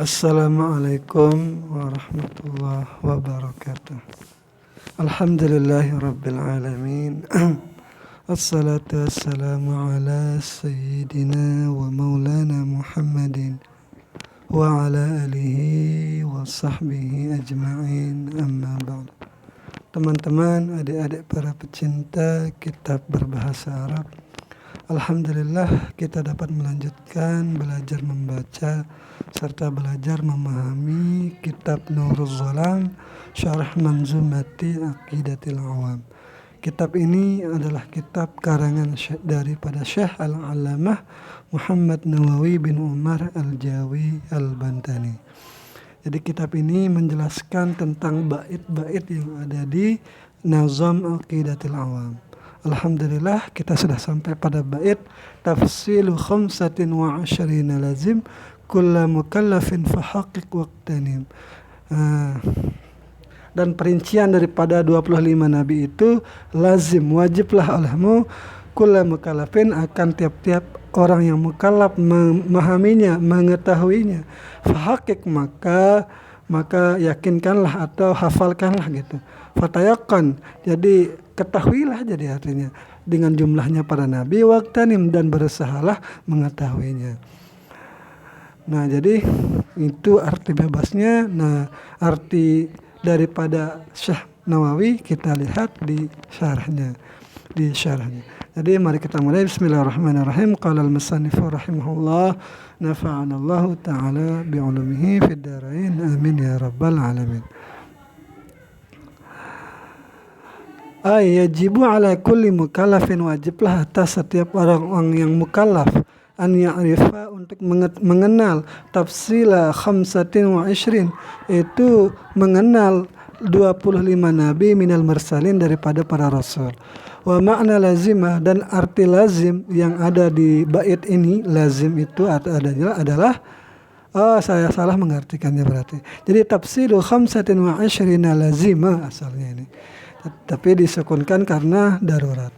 Assalamualaikum warahmatullahi wabarakatuh. Alhamdulillahi rabbil alamin. Assalatu wassalamu ala sayyidina wa maulana Muhammadin wa ala alihi wa sahbihi ajma'in, amma ba'd. Teman-teman, adik-adik para pecinta kitab berbahasa Arab, alhamdulillah kita dapat melanjutkan belajar membaca serta belajar memahami kitab Nurul Zalam Syarah Manzumati Aqidatil Awam. Kitab ini adalah kitab karangan daripada Syekh Al-Allamah Muhammad Nawawi bin Umar Al-Jawi Al-Bantani. Jadi kitab ini menjelaskan tentang bait-bait yang ada di Nazam Aqidatil Awam. Alhamdulillah kita sudah sampai pada bait tafsilu khamsatin wa asyrina lazim kulla mukallafin fahaqiq waqtanim. Dan perincian daripada 25 nabi itu lazim, wajiblah olehmu kulla mukallafin, akan tiap-tiap orang yang mukallaf memahaminya, mengetahuinya. Fahaqiq, maka yakinkanlah atau hafalkanlah gitu. Fatayaqan, jadi ketahuilah, jadi artinya dengan jumlahnya para nabi, waqtanim, dan berusahalah mengetahuinya. Nah, jadi itu arti bebasnya. Nah, arti daripada Syekh Nawawi kita lihat di syarahnya. Jadi mari kita mulai. Bismillahirrahmanirrahim. Qala al-musannifu rahimahullah, nafa'anallahu ta'ala bi'ulumihi fid dharain, amin ya rabbal alamin. Yajibu ala kulli mukallafin, wajiblah atas setiap orang yang mukallaf, an ya'rifa, untuk mengenal, tafsila khamsatin wa ishrin, itu mengenal 25 nabi minal mursalin, daripada para rasul. Wa makna lazimah, dan arti lazim yang ada di bait ini. Lazim itu adalah saya salah mengartikannya berarti. Jadi tafsilu khamsatin wa ishrina lazimah asalnya ini, tapi disukunkan karena darurat.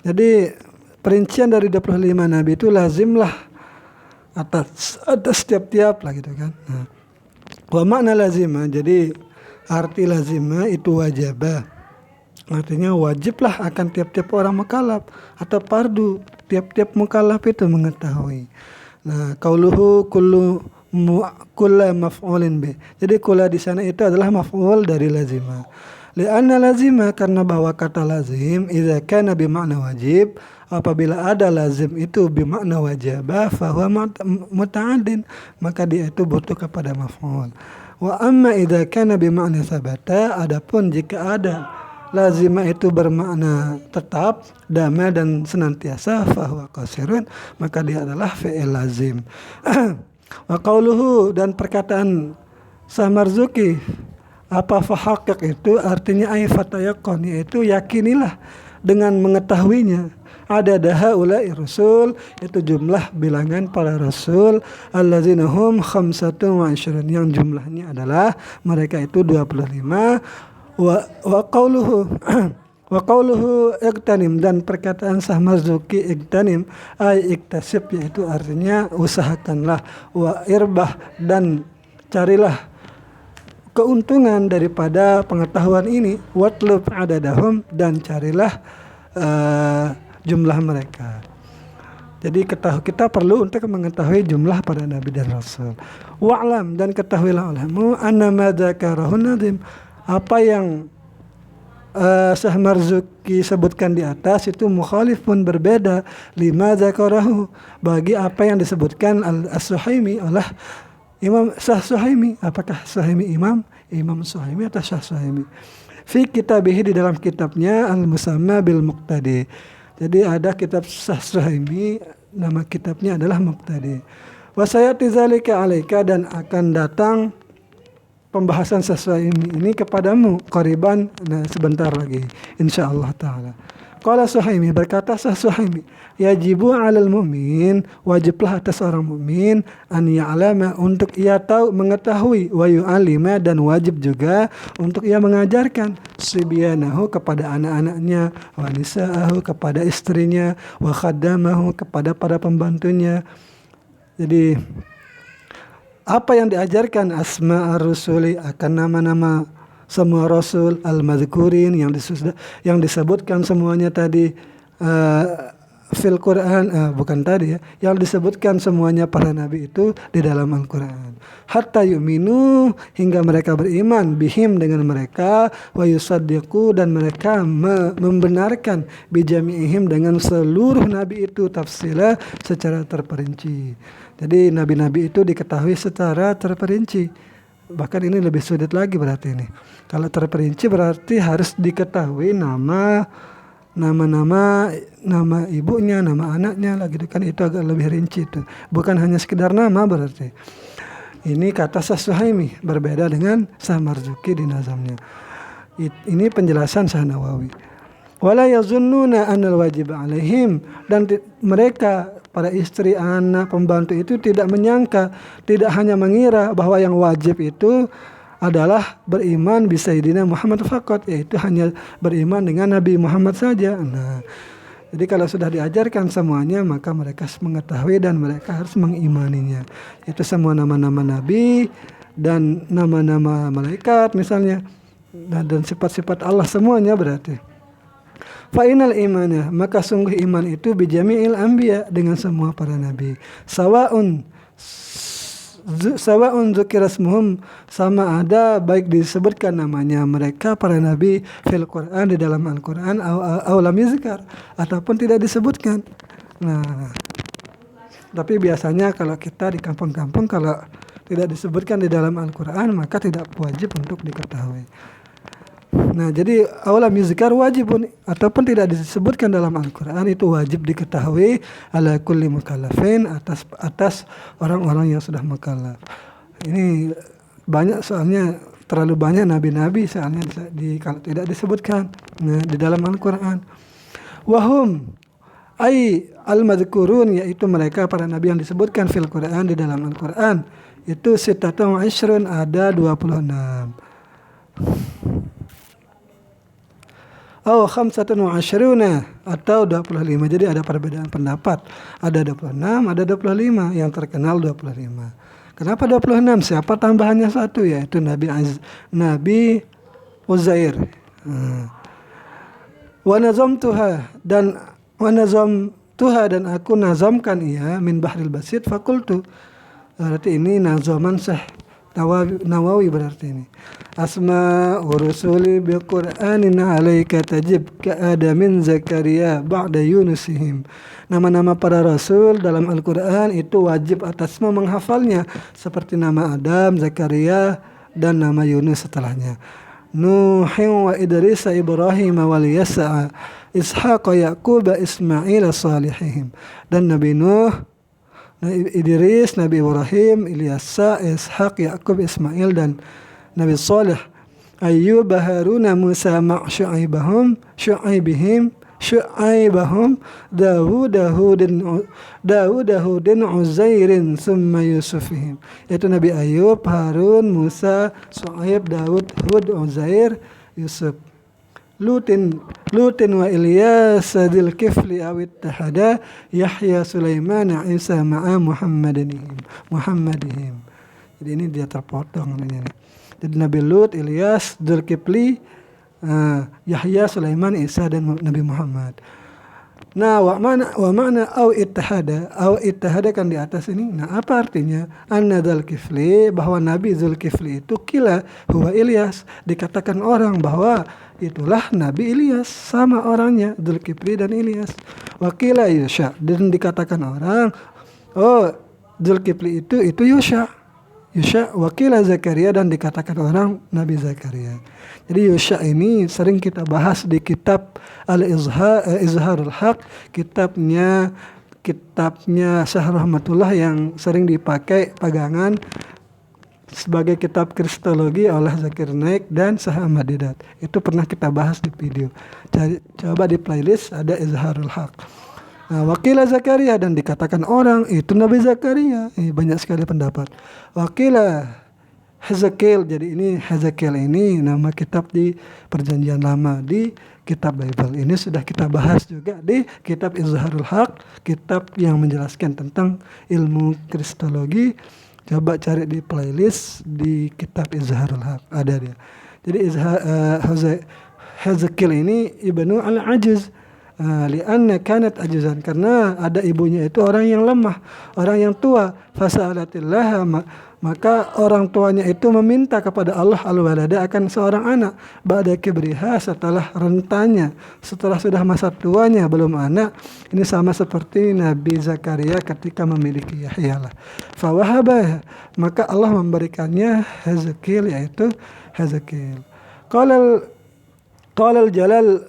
Jadi perincian dari 25 nabi itu lazimlah atas tiap-tiap lah gitu kan. Nah, wa makna lazimah, jadi arti lazimah itu wajibah, artinya wajiblah akan tiap-tiap orang mukallaf atau fardu, tiap-tiap mukallaf itu mengetahui. Nah, qauluhu kullu maf'ulin bih, jadi kulla di sana itu adalah maf'ul dari lazimah. Li'anna lazimah, karena bahwa kata lazim idza kana bimakna wajib, apabila ada lazim itu bimakna wajibah, fahuwa muta'addin, maka dia itu butuh kepada maf'ul. Wa amma idza kana bimakna sabata, adapun jika ada lazimah itu bermakna tetap, dama, dan senantiasa, fahuwa qasirun, maka dia adalah fi'il lazim. Wa qauluhu, dan perkataan Samarzuki, apa fahaqiq itu artinya fatayaqan, yaitu yakinilah dengan mengetahuinya. Ada haula'i rasul, itu jumlah bilangan para rasul, allazina hum khamsatun wa ishrun, yang jumlahnya adalah mereka itu 25. Wa qauluhu iqtanim, dan perkataan Samarzuki iqtanim iktasib, yaitu artinya usahakanlah, wa irbah, dan carilah keuntungan daripada pengetahuan ini, watlub adadahum, dan carilah jumlah mereka. Jadi kita perlu untuk mengetahui jumlah para nabi dan rasul. Wa'lam, dan ketahuilah olehmu, anna ma dzakarahu nadim, apa yang Syekh Marzuki sebutkan di atas itu mukhalif, pun berbeda, lima dzakarahu, bagi apa yang disebutkan As-Suhaimi oleh Imam Syekh Suhaimi. Apakah Suhaimi Imam Suhaimi atau Syekh Suhaimi? Fi kitabihi, di dalam kitabnya Al-Musamma bil Muqtadi. Jadi ada kitab Syekh Suhaimi, nama kitabnya adalah Muqtadi. Wa sayati zalika alaika, dan akan datang pembahasan Syekh Suhaimi ini kepadamu qariban, sebentar lagi insyaallah taala. Qala Suhaimi, berkata Syekh Suhaimi, yajibu 'alal mu'min, wajiblah atas orang mukmin, an ya'lama, untuk ia tahu, mengetahui, wa yu'allima, dan wajib juga untuk ia mengajarkan, sibyanahu, kepada anak-anaknya, wa nisa'ahu, kepada istrinya, wa khaddamahu, kepada para pembantunya. Jadi Apa yang diajarkan? Asma ar-rusuli, akan nama-nama semua rasul, al-madhkurin yang disebutkan semuanya tadi fil Quran, bukan tadi ya, yang disebutkan semuanya para nabi itu di dalam Al-Quran. Hatta yu'minu, hingga mereka beriman, bihim dengan mereka, wa yusaddiqu, dan mereka membenarkan, bijami'ihim dengan seluruh nabi itu, tafsila, secara terperinci. Jadi nabi-nabi itu diketahui secara terperinci. Bahkan ini lebih sulit lagi berarti ini. Kalau terperinci berarti harus diketahui nama ibunya, nama anaknya lah gitu kan, itu agak lebih rinci itu. Bukan hanya sekedar nama berarti. Ini kata Syekh Suhaimi berbeda dengan Syekh Marzuki di nazamnya. Ini penjelasan Syekh Nawawi. Wala yazunnuna annal wajib alaihim, dan mereka para istri, anak, pembantu itu tidak menyangka, tidak hanya mengira bahwa yang wajib itu adalah beriman bisayyidina Muhammad faqat, yaitu hanya beriman dengan Nabi Muhammad saja. Nah, jadi kalau sudah diajarkan semuanya, maka mereka mengetahui dan mereka harus mengimaninya. Itu semua nama-nama nabi dan nama-nama malaikat misalnya, dan sifat-sifat Allah semuanya berarti. Fa'inal imanah, maka sungguh iman itu bijami'il anbiya, dengan semua para nabi. Sawa'un dzukirasmuhum, sama ada baik disebutkan namanya mereka para nabi fil Quran, di dalam Al-Quran, aw lam yuzkar, ataupun tidak disebutkan. Nah, tapi biasanya kalau kita di kampung-kampung, kalau tidak disebutkan di dalam Al-Quran, maka tidak wajib untuk diketahui. Nah, jadi awalam yuzkar wajibun, ataupun tidak disebutkan dalam Al-Quran, itu wajib diketahui ala kulli mukallafin, atas orang-orang yang sudah mukallaf. Ini banyak, soalnya terlalu banyak nabi-nabi soalnya kalau tidak disebutkan di dalam Al-Quran. Wahum ay al-madhkurun, yaitu mereka para nabi yang disebutkan fil Quran, di dalam Al-Quran, itu sitatun wa ishrun, ada 26. Atau khamsatun wa asyruna, atau 25. Jadi ada perbedaan pendapat. Ada 26, ada 25. Yang terkenal 25. Kenapa 26? Siapa tambahannya satu? Yaitu Nabi Uzair. Wa nazamtuha, dan aku nazamkan ia min bahril basit fakultu. Berarti ini nazaman Syekh Nawawi berarti ini. Asma urusuli bil Qur'anin alaika tajib ka Adamin Zakaria ba'da Yunusihim. Nama-nama para rasul dalam Al-Quran itu wajib atasmu menghafalnya, seperti nama Adam, Zakaria, dan nama Yunus setelahnya. Nuhin wa Idris, Ibrahim wa Yasa, Ishaq, Yaqub, Ismail, salihihim. Dan Nabi Nuh, Idris, Nabi Ibrahim, Ilyasa, Ishaq, Yaqub, Ismail, dan Nabi Saleh, Ayyub, Haruna, Musa, Syu'aibahum, Dawud, Uzairin, summa Yusufihim. Yaitu Nabi Ayub, Harun, Musa, Syu'aib, Dawud, Hud, Uzair, Yusuf. Lutin wa Ilyas dzil kifli awit tahada Yahya Sulaiman Isa ma'a Muhammadihim. Jadi ini dia terpotong ini. Jadi Nabi Lut, Ilyas, Dzulkifli, Yahya, Sulaiman, Isa, dan Nabi Muhammad. Nah, wa ma'na au ittahada kan di atas ini. Nah, apa artinya? Anna Dzulkifli, bahwa Nabi Dzulkifli itu kila huwa Ilyas, dikatakan orang bahwa itulah Nabi Ilyas, sama orangnya Dzulkifli dan Ilyas. Wakila Yusha, dan dikatakan orang, oh Dzulkifli itu Yusha, wakila Zakaria, dan dikatakan orang Nabi Zakaria. Jadi Yusha ini sering kita bahas di kitab Al-Izharul Haq, kitabnya Syekh Rahmatullah yang sering dipakai pegangan sebagai kitab kristologi oleh Zakir Naik dan Syekh Ahmad Didat. Itu pernah kita bahas di video. Coba di playlist ada Izharul Haq. Nah, Wakila Zakaria, dan dikatakan orang itu Nabi Zakaria. Banyak sekali pendapat. Wakila Hezekiel, jadi ini Hezekiel ini nama kitab di Perjanjian Lama di kitab Bible. Ini sudah kita bahas juga di kitab Izharul Haq, kitab yang menjelaskan tentang ilmu kristologi. Coba cari di playlist di kitab Izharul Haq, ada dia. Jadi Hezekil ini ibnu al-Ajiz, lianna kanat ajizan, karena ada ibunya itu orang yang lemah, orang yang tua. Fasa'alatillah, maka orang tuanya itu meminta kepada Allah al-walada akan seorang anak. Ba'da kibriha, setelah rentanya, setelah sudah masa tuanya belum anak. Ini sama seperti Nabi Zakaria ketika memiliki Yahya lah. Fawahaba, maka Allah memberikannya Hezekil, yaitu Hezekil. Qala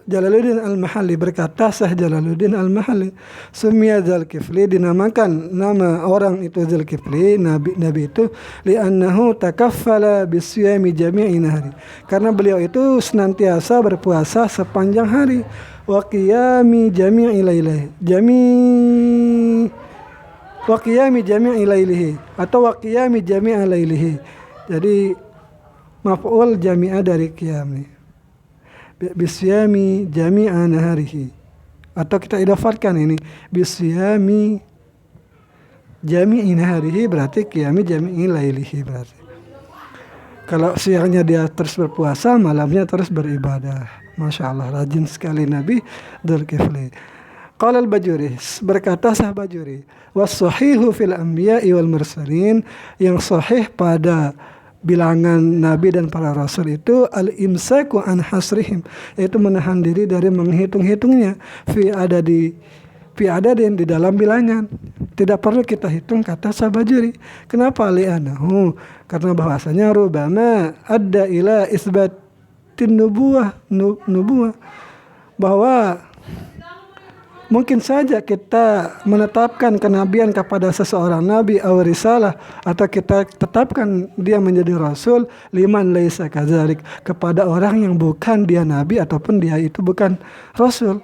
Jalaluddin Al-Mahalli, berkata Syekh Jalaluddin Al-Mahalli, sumia Dzulkifli, dinamakan nama orang itu Dzulkifli, nabi itu, li'annahu takaffala bisyami jami'i nahari, karena beliau itu senantiasa berpuasa sepanjang hari, wa qiyami jami'i lailihi, wa qiyami jami'i lailihi, atau wa qiyami jami'a lailihi. Jadi maf'ul jami'a dari qiyam nih, bisyami jami'a naharihi, atau kita idafatkan ini bisyami jami'i naharihi, berarti qiyami jami'i lailihi. Berarti kalau siangnya dia terus berpuasa, malamnya terus beribadah. Masya Allah, rajin sekali Nabi Dzulkifli. Qala al-Bajuri, berkata Syekh Bajuri, was-sahihu fil anbiya'i wal mursalin, yang sahih pada bilangan nabi dan para rasul itu al-imsaku an hasrihim, yaitu menahan diri dari menghitung-hitungnya, fi adadin, di dalam bilangan. Tidak perlu kita hitung, kata Sabajuri. Kenapa? Li'anahu, karena bahwasanya rubama adda ila isbatin nubuwah, bahwa mungkin saja kita menetapkan kenabian kepada seseorang nabi atau risalah, atau kita tetapkan dia menjadi rasul, liman laisa kadzalik, kepada orang yang bukan dia nabi ataupun dia itu bukan rasul,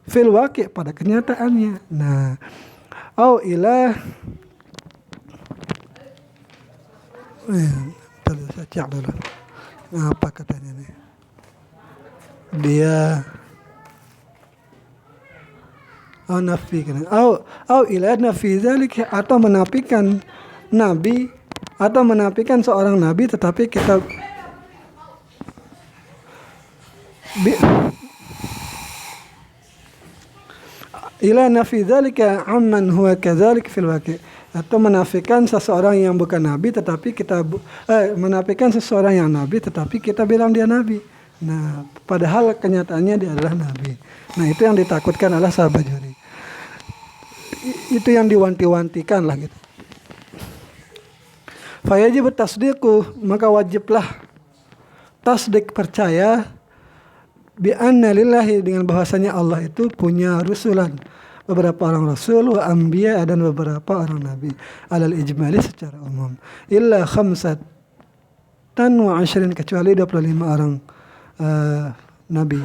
fil waqi', pada kenyataannya. Nah, au ila tadi saya cek dulu apa katanya nih, dia nafikan au ila nafi dzalik, atau menafikan nabi atau menafikan seorang nabi, tetapi kita ila nafi dzalika amman huwa kadzalik fil waqi', atau menafikan seseorang yang bukan nabi tetapi kita menafikan seseorang yang nabi tetapi kita bilang dia nabi. Nah, padahal kenyataannya dia adalah nabi. Nah, itu yang ditakutkan oleh sahabat Bajuri. Itu yang diwanti-wantikan lah gitu. Fayajib tasdiqu, maka wajiblah tasdik, percaya, bi anna lillahi, dengan bahwasanya Allah itu punya rusulan, beberapa orang rasul, wa anbiya, dan beberapa orang nabi, alal ijmali, secara umum, illa khamsatan wa ashrin, kecuali 25 orang nabi.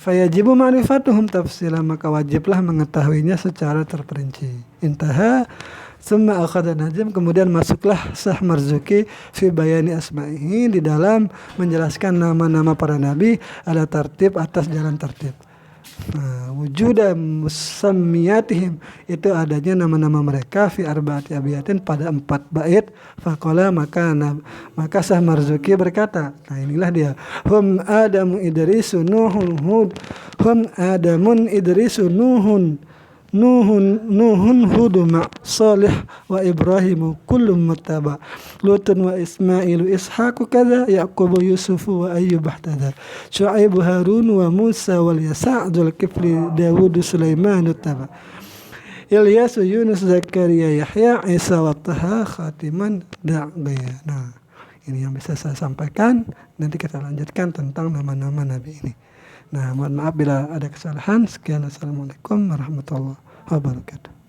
Fayajibu ma'rifatuhum tafsila, maka wajiblah mengetahuinya secara terperinci. Intaha. Summa akhadha Najm, kemudian masuklah Syekh Marzuki fi bayani asma'ihi, di dalam menjelaskan nama-nama para nabi, ala tartib, atas jalan tertib. Wujuda musammiyatihim, itu adanya nama-nama mereka, fi arba'ati abiyatin, pada 4 bait. Faqala, maka Syekh Marzuki berkata, nah inilah dia, hum adamu idrisu nuhun hud, hum adamun idrisu nuhun Hud ma' Salih wa Ibrahimu kullum muttaba, Lutun wa Ismailu Ishaku kada, Yaqubu Yusufu wa Ayyub ahtada, Syu'aibu Harun wa Musa wal Yasa' Dzulkifli Dawud Sulaiman taba, Ilyasu Yunus Zakaria Yahya Isa wa Taha khatiman da'gaya. Nah, ini yang bisa saya sampaikan. Nanti kita lanjutkan tentang nama-nama nabi ini. Nah, mohon maaf bila ada kesalahan. Sekian, assalamualaikum warahmatullahi wabarakatuh.